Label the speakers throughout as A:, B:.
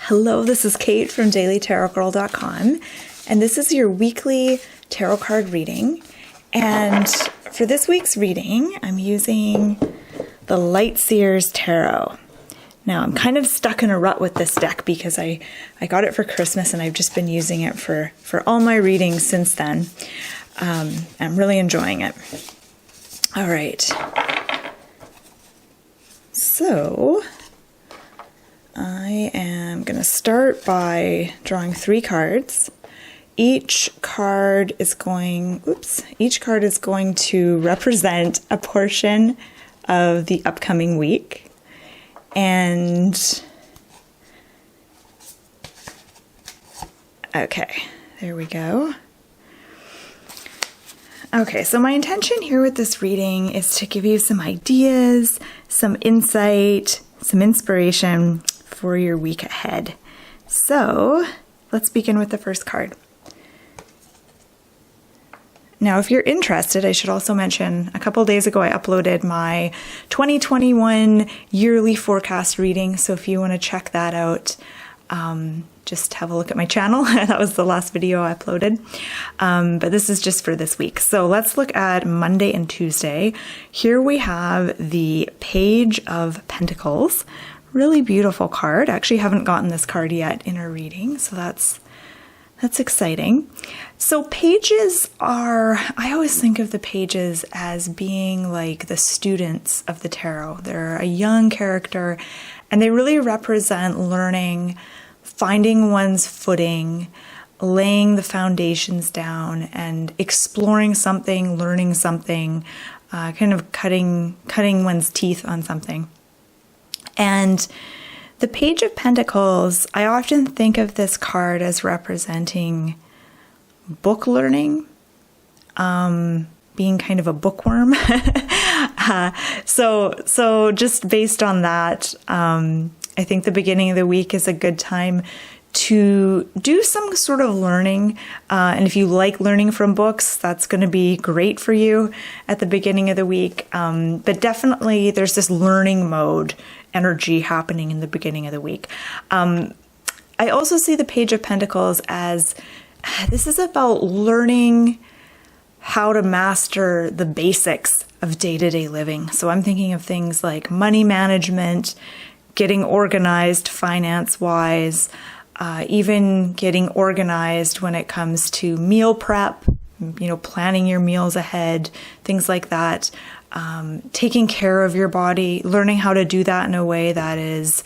A: Hello, this is Kate from dailytarotgirl.com, and this is your weekly tarot card reading. And for this week's reading, I'm using the Seer's Tarot. Now, I'm kind of stuck in a rut with this deck because I got it for Christmas and I've just been using it for all my readings since then. I'm really enjoying it. All right. So I am going to start by drawing 3 cards. Each card is going to represent a portion of the upcoming week. And okay, there we go. Okay, so my intention here with this reading is to give you some ideas, some insight, some inspiration for your week ahead. So let's begin with the first card. Now, if you're interested, I should also mention a couple days ago I uploaded my 2021 yearly forecast reading. So if you want to check that out, just have a look at my channel. That was the last video I uploaded. But this is just for this week. So let's look at Monday and Tuesday. Here we have the Page of Pentacles. Really beautiful card. I actually haven't gotten this card yet in a reading, so that's exciting. So pages are, I always think of the pages as being like the students of the tarot. They're a young character and they really represent learning, finding one's footing, laying the foundations down and exploring something, learning something, kind of cutting one's teeth on something. And the Page of Pentacles, I often think of this card as representing book learning, being kind of a bookworm. So just based on that, I think the beginning of the week is a good time to do some sort of learning. And if you like learning from books, that's going to be great for you at the beginning of the week. But definitely there's this learning mode energy happening in the beginning of the week. I also see the Page of Pentacles as this is about learning how to master the basics of day-to-day living. So I'm thinking of things like money management, getting organized finance-wise, even getting organized when it comes to meal prep, planning your meals ahead, things like that. Taking care of your body, learning how to do that in a way that is,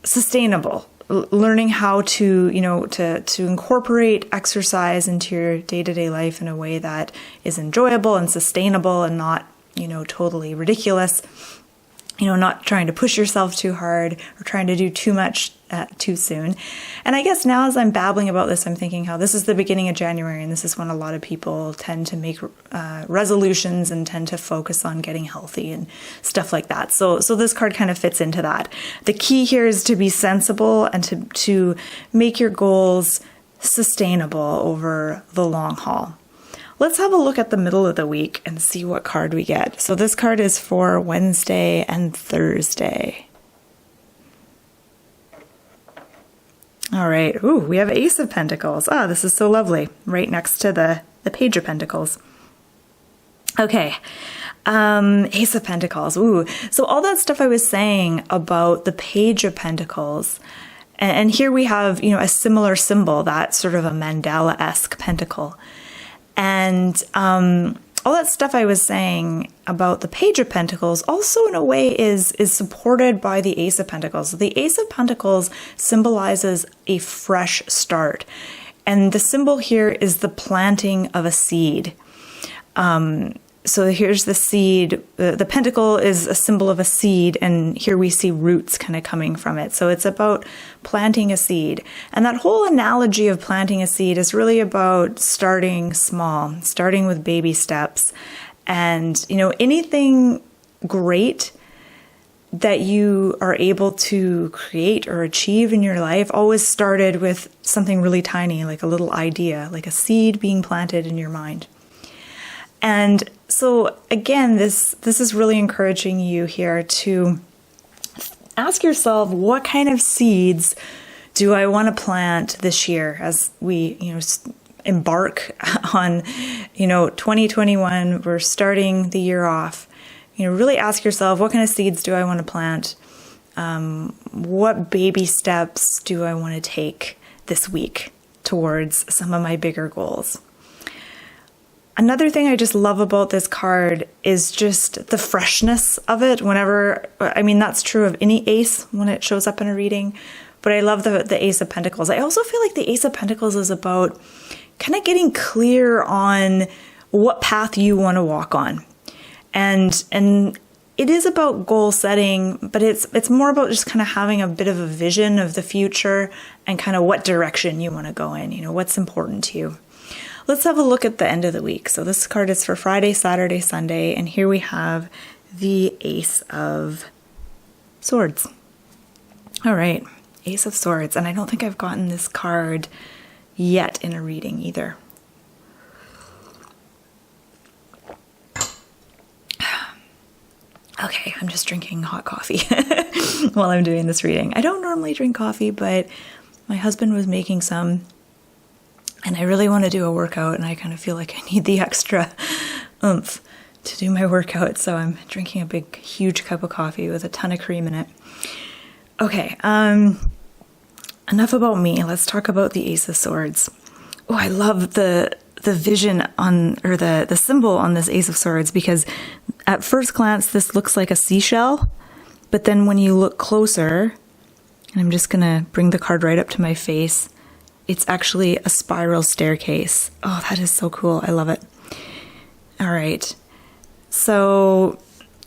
A: sustainable. Learning how to, to incorporate exercise into your day-to-day life in a way that is enjoyable and sustainable and not, totally ridiculous. Not trying to push yourself too hard or trying to do too much too soon. And I guess now as I'm babbling about this, I'm thinking how this is the beginning of January and this is when a lot of people tend to make resolutions and tend to focus on getting healthy and stuff like that. So this card kind of fits into that. The key here is to be sensible and to make your goals sustainable over the long haul. Let's have a look at the middle of the week and see what card we get. So this card is for Wednesday and Thursday. All right. Ooh, we have Ace of Pentacles. Ah, this is so lovely. Right next to the Page of Pentacles. Okay. Ace of Pentacles. Ooh. So all that stuff I was saying about the Page of Pentacles, and here we have, a similar symbol, that sort of a mandala-esque pentacle. And all that stuff I was saying about the Page of Pentacles also in a way is supported by the Ace of Pentacles. The Ace of Pentacles symbolizes a fresh start. And the symbol here is the planting of a seed. So here's the seed. The pentacle is a symbol of a seed, and here we see roots kind of coming from it. So it's about planting a seed. And that whole analogy of planting a seed is really about starting small, starting with baby steps. And, anything great that you are able to create or achieve in your life always started with something really tiny, like a little idea, like a seed being planted in your mind. And So again, this is really encouraging you here to ask yourself, what kind of seeds do I want to plant this year as we, embark on, 2021, we're starting the year off. Really ask yourself, what kind of seeds do I want to plant? What baby steps do I want to take this week towards some of my bigger goals? Another thing I just love about this card is just the freshness of it that's true of any ace when it shows up in a reading, but I love the Ace of Pentacles. I also feel like the Ace of Pentacles is about kind of getting clear on what path you want to walk on. And it is about goal setting, but it's more about just kind of having a bit of a vision of the future and kind of what direction you want to go in, what's important to you. Let's have a look at the end of the week. So this card is for Friday, Saturday, Sunday, and here we have the Ace of Swords. All right, Ace of Swords. And I don't think I've gotten this card yet in a reading either. Okay, I'm just drinking hot coffee while I'm doing this reading. I don't normally drink coffee, but my husband was making some, and I really want to do a workout, and I kind of feel like I need the extra oomph to do my workout, so I'm drinking a big, huge cup of coffee with a ton of cream in it. Okay, enough about me. Let's talk about the Ace of Swords. Oh, I love the vision or the symbol on this Ace of Swords, because at first glance, this looks like a seashell, but then when you look closer, and I'm just gonna bring the card right up to my face, it's actually a spiral staircase. Oh, that is so cool. I love it. All right. So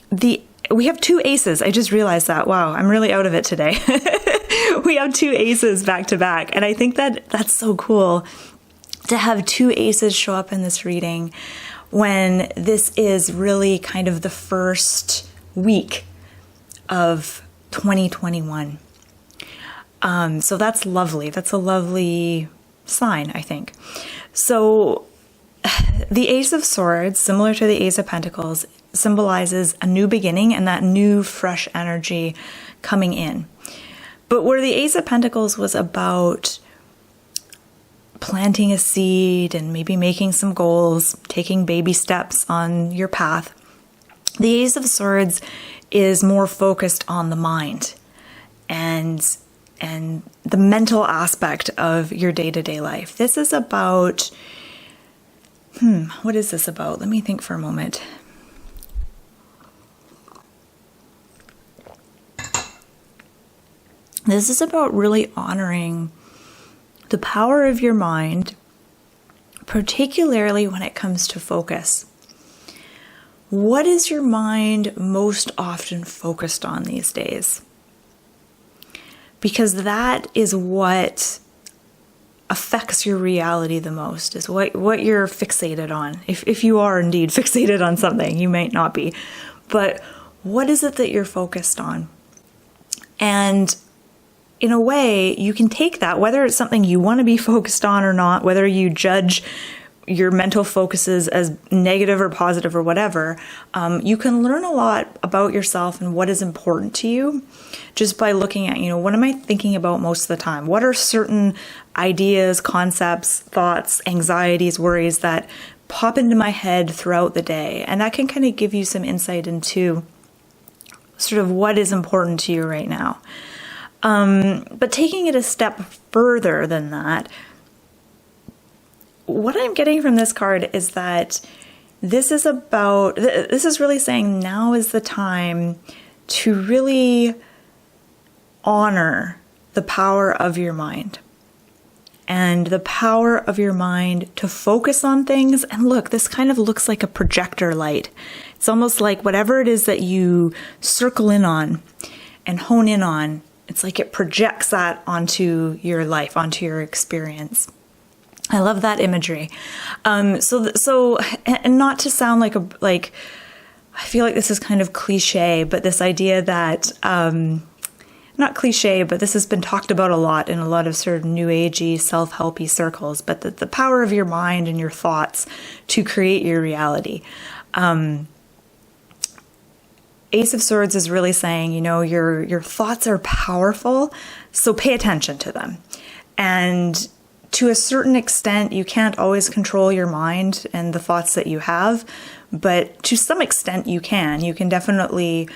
A: we have two aces. I just realized that. Wow, I'm really out of it today. We have two aces back to back. And I think that's so cool to have two aces show up in this reading when this is really kind of the first week of 2021. So that's lovely. That's a lovely sign, I think. So the Ace of Swords, similar to the Ace of Pentacles, symbolizes a new beginning and that new fresh energy coming in. But where the Ace of Pentacles was about planting a seed and maybe making some goals, taking baby steps on your path, the Ace of Swords is more focused on the mind and the mental aspect of your day-to-day life. This is about, what is this about? Let me think for a moment. This is about really honoring the power of your mind, particularly when it comes to focus. What is your mind most often focused on these days? Because that is what affects your reality the most, is what you're fixated on. If you are indeed fixated on something, you might not be. But what is it that you're focused on? And in a way, you can take that, whether it's something you want to be focused on or not, whether you judge your mental focuses as negative or positive or whatever, you can learn a lot about yourself and what is important to you just by looking at, what am I thinking about most of the time? What are certain ideas, concepts, thoughts, anxieties, worries that pop into my head throughout the day? And that can kind of give you some insight into sort of what is important to you right now. But taking it a step further than that, what I'm getting from this card is that this is really saying now is the time to really honor the power of your mind and the power of your mind to focus on things. And look, this kind of looks like a projector light. It's almost like whatever it is that you circle in on and hone in on, it's like it projects that onto your life, onto your experience. I love that imagery. So, and not to sound like I feel like this is kind of cliche, but this idea that, not cliche, but this has been talked about a lot in a lot of sort of new agey, self-helpy circles, but the power of your mind and your thoughts to create your reality. Ace of Swords is really saying, you know, your thoughts are powerful, so pay attention to them. And to a certain extent, you can't always control your mind and the thoughts that you have, but to some extent you can. You can definitely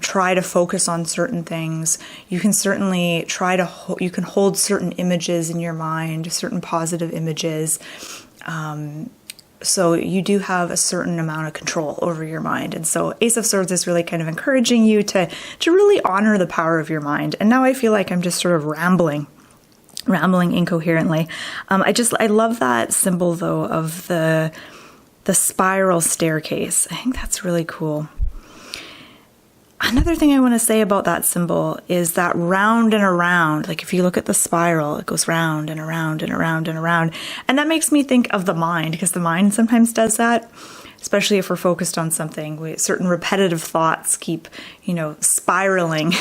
A: try to focus on certain things. You can certainly try to, you can hold certain images in your mind, certain positive images. So you do have a certain amount of control over your mind. And so Ace of Swords is really kind of encouraging you to really honor the power of your mind. And now I feel like I'm just sort of rambling incoherently. I love that symbol though of the spiral staircase. I think that's really cool. Another thing I want to say about that symbol is that round and around, like if you look at the spiral, it goes round and around and around and around. And that makes me think of the mind, because the mind sometimes does that, especially if we're focused on something. Certain repetitive thoughts keep, you know, spiraling.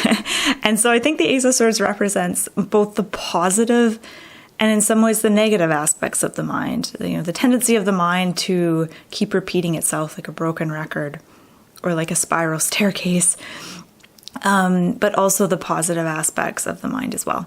A: And so I think the Ace of Swords represents both the positive and in some ways the negative aspects of the mind. You know, the tendency of the mind to keep repeating itself like a broken record, or like a spiral staircase, but also the positive aspects of the mind as well.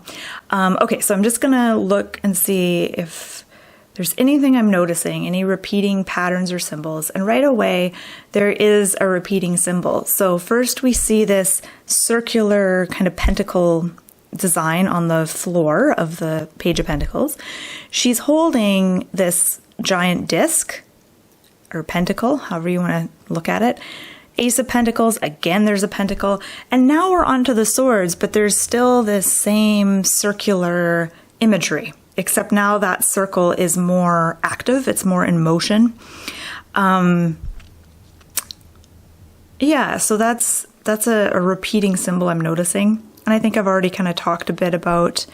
A: Okay, so I'm just gonna look and see if there's anything I'm noticing, any repeating patterns or symbols, and right away there is a repeating symbol. So first we see this circular kind of pentacle design on the floor of the Page of Pentacles. She's holding this giant disc, or pentacle, however you want to look at it. Ace of Pentacles, again there's a pentacle, and now we're onto the swords, but there's still this same circular imagery, except now that circle is more active, it's more in motion. Yeah, so that's a repeating symbol I'm noticing, and I think I've already kind of talked a bit about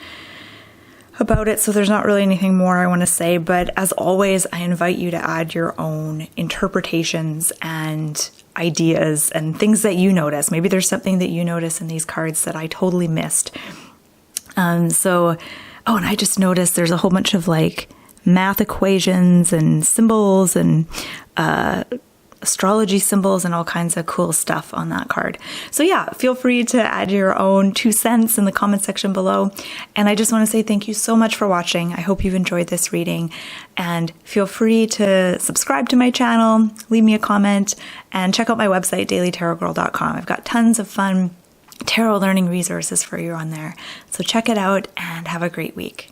A: it, so there's not really anything more I want to say, but as always, I invite you to add your own interpretations and ideas and things that you notice. Maybe there's something that you notice in these cards that I totally missed. And I just noticed there's a whole bunch of like math equations and symbols and astrology symbols and all kinds of cool stuff on that card. So yeah, feel free to add your own 2 cents in the comment section below. And I just want to say thank you so much for watching. I hope you've enjoyed this reading, and feel free to subscribe to my channel, leave me a comment, and check out my website, dailytarotgirl.com. I've got tons of fun tarot learning resources for you on there. So check it out and have a great week.